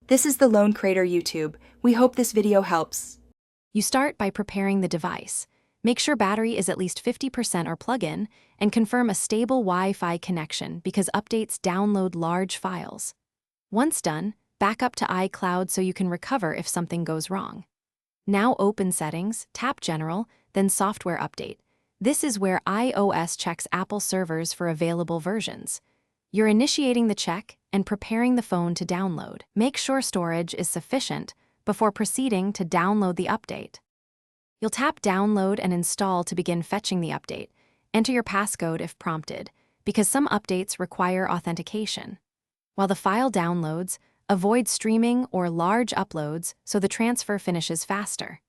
This is the Lone Crater YouTube. We hope this video helps. You start by preparing the device. Make sure battery is at least 50% or plug-in, and confirm a stable Wi-Fi connection because updates download large files. Once done, back up to iCloud so you can recover if something goes wrong. Now open Settings, tap General, then Software Update. This is where iOS checks Apple servers for available versions. You're initiating the check and preparing the phone to download. Make sure storage is sufficient before proceeding to download the update. You'll tap Download and Install to begin fetching the update. Enter your passcode if prompted, because some updates require authentication. While the file downloads, avoid streaming or large uploads so the transfer finishes faster.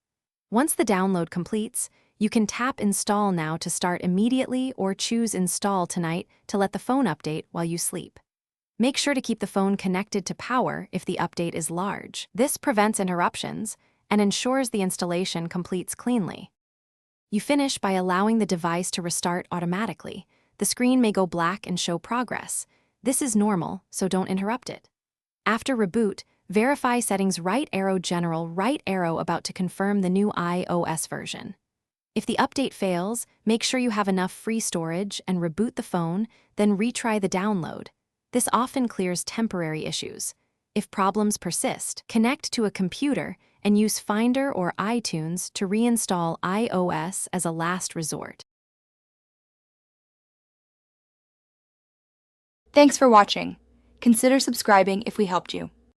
Once the download completes, you can tap Install Now to start immediately or choose Install Tonight to let the phone update while you sleep. Make sure to keep the phone connected to power if the update is large. This prevents interruptions and ensures the installation completes cleanly. You finish by allowing the device to restart automatically. The screen may go black and show progress. This is normal, so don't interrupt it. After reboot, verify settings right arrow general right arrow about to confirm the new iOS version. If the update fails, make sure you have enough free storage and reboot the phone, then retry the download. This often clears temporary issues. If problems persist, connect to a computer and use Finder or iTunes to reinstall iOS as a last resort. Thanks for watching. Consider subscribing if we helped you.